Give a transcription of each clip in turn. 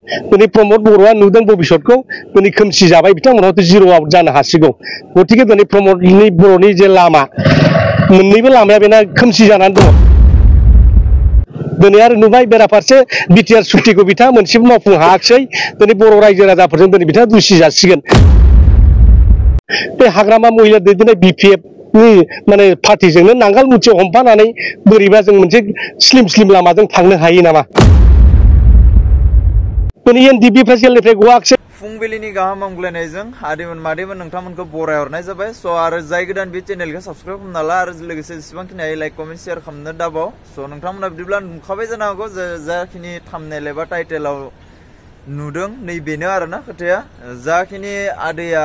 दिनै प्रमद बर'आ नुदों भबिष्यतखौ दिनै खोमसि जाबाय बिथांमोनहाथ' जिर' आउट जानो हासिगौ गतिके दिनै प्रमदनि बर'नि जे लामा मोननैबो लामाया बेना खोमसि जानानै दङ दिनै आरो नुबाय बेराफारसे बिटिआर सुक्तिखौ बिथाङा मोनसेबो मावफुंनो हायाखिसै दिनै बर' रायजो राजाफोरजों दिनै बिथाङा दुसि जासिगोन बे हाग्रामा महिला दैदेननाय बिपिएफनि माने पार्टिजोंनो नांगाल मुथियाव हमफानानै बोरैबा जों मोनसे स्लिम लामाजों थांनो हायो नामा दिनै एनडिपिफ्रा जेलनिफ्राय गवाखिसै फुंबिलिनि गाहाम हामग्लायनायजों आदैमोन मादैमोन नोंथांमोनखौ बरायहरनाय जाबाय स' आरो जाय गोदान बे चेनेलखौ साबस्क्राइब खालामना ला आरो लोगोसे जेसेबांखिनि हायो लाइक कमेन्ट शेयार खालामनो दाबाव स' नोंथांमोना बिदिब्ला नुखाबाय जानो हागौ जाखिनि थाम्बनेल एबा टाइटेलाव नुदों नैबेनो आरोना खोथाया जाखिनि आदैया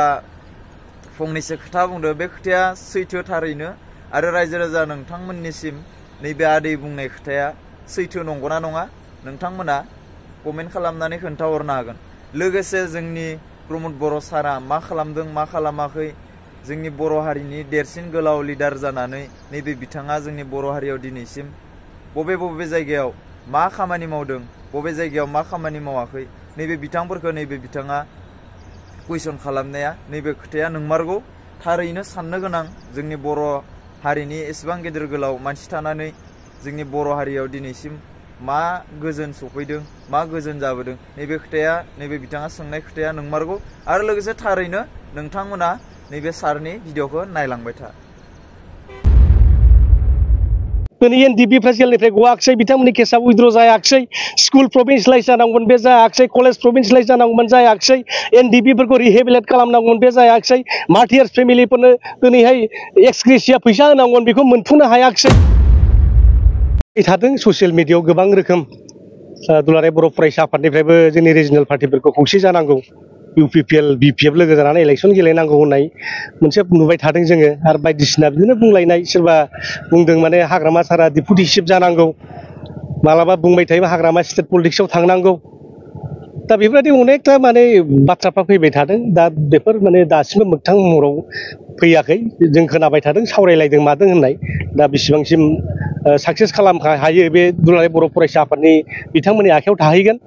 फंनैसो खोथा बुंदों बे खोथाया सैथो थारैनो आरो रायजो राजा नोंथांमोननिसिम नैबे आदै बुंनाय खोथाया सैथो नंगौना नङा नोंथांमोना कमेन्ट खालामनानै खोन्थाहरनो हागोन लोगोसे जोंनि प्रमद बर' सारा मा खालामदों मा खालामाखै जोंनि बर' हारिनि देरसिन गोलाव लिडार जानानै नैबे बिथाङा जोंनि बर' हारियाव दिनैसिम बबे जायगायाव मा खामानि मावदों बबे जायगायाव मा खामानि मावाखै नैबे बिथांफोरखौ नैबे बिथाङा कुइसन खालामनाया नैबे खोथाया नंमारगौ थारैनो साननो गोनां जोंनि बर' हारिनि एसेबां गेदेर गोलाव मानसि थानानै जोंनि बर' हारियाव दिनैसिम मा गोजोन सफैदों मा गोजोन जाबोदों नैबे खोथाया नैबे बिथाङा सोंनाय खोथाया नंमारगौ आरो लोगोसे थारैनो नोंथांमोना नैबे सारनि भिडिअखौ नायलांबाय था दिनै एनडिपिफ्रा जेलनिफ्राय गवाखिसै बिथांमोननि केसा उइद्र' जायाखिसै स्कुल प्रभिन्सियेलाइज जानांगौमोन बे जायाखिसै कलेज प्रभिन्सियेलाइज जानांगौमोन जायाखिसै एनडिपिफोरखौ रिहेबिलेट खालामनांगौमोन बे जायाखिसै मार्टियार्स फेमिलिफोरनो दिनैहाय एक्सग्रेसिया फैसा होनांगौमोन बेखौ मोनफुंनो हायाखिसै थादों ससियेल मिडियायाव गोबां रोखोम दुलाराय बर' फरायसा आफादनिफ्रायबो जोंनि रिजनेल पार्टिफोरखौ खौसे जानांगौ इउपिपिएल बिपिएफ लोगो जानानै इलेक्सन गेलेनांगौ होननाय मोनसे नुबाय थादों जोङो आरो बायदिसिना बिदिनो बुंलायनाय सोरबा बुंदों माने हाग्रामा सारा डिपुटि चिफ जानांगौ मालाबा बुंबाय थायो हाग्रामा स्टेट पलिटिक्सआव थांनांगौ दा बेफोरबायदि अनेकथा माने बाथ्राफ्रा फैबाय थादों दा बेफोर माने दासिमबो मोगथां महराव फैयाखै जों खोनाबाय थादों सावरायलायदों मादों होननाय दा बेसेबांसिम साक्सेस खालामनो हायो बे दुलाराय बर' फरायसा आफादनि बिथांमोननि आखायाव थाहैगोन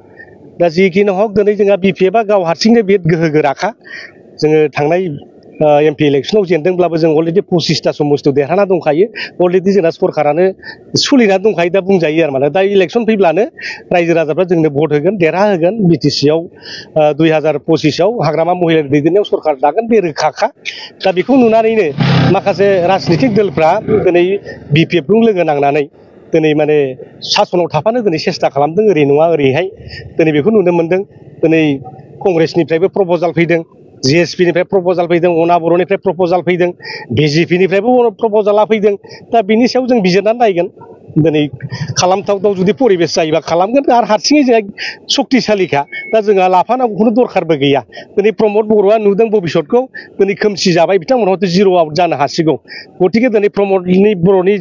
दा जिखिनि हक दिनै जोंहा बिपिएफआ गाव हारसिंनो बे गोहो गोराखा जोङो थांनाय एमपि इलेक्सनाव जेनदोंब्लाबो जों अलरेडि 25टा समस्थ देरहाना दंखायो अलरेडि जोंना सरकारानो सोलिनानै दंखायो दा बुंजायो आरो माने दा इलेक्सन फैब्लानो रायजो राजाफ्रा जोंनो भट होगोन देरहाहोगोन बिटिसिआव 2025आव हाग्रामा महिलानि दैदेननायाव सरकार दागोन बे रोखाखा दा बेखौ नुनानैनो माखासे राजनितिक दलफ्रा दिनै बिपिएफजों लोगो नांनानै दिनै माने सासनाव थाफानो दिनै सेस्था खालामदों ओरै नङा ओरैहाय दिनै बेखौ नुनो मोन्दों दिनै कंग्रेसनिफ्रायबो प्रप'जाल फैदों जिएसपिनिफ्राय प्रप'जाल फैदों अना बर'निफ्राय प्रप'जाल फैदों बिजेपिनिफ्रायबो प्रप'जाला फैदों दा बिनि सायाव जों बिजिरनानै नायगोन दिनै खालामथावथाव जुदि परिबेस जायोबा खालामगोन आरो हारसिङै जोंहा सक्तिशालिखा दा जोंहा लाफानांगौखौनो दरखारबो गैया दिनै प्रमद बर'आ नुदों भबिष्यतखौ दिनै खोमसि जाबाय बिथांमोनहाथ' जिर' आउट जानो हासिगौ गतिके दिनै प्रमदनि बर'नि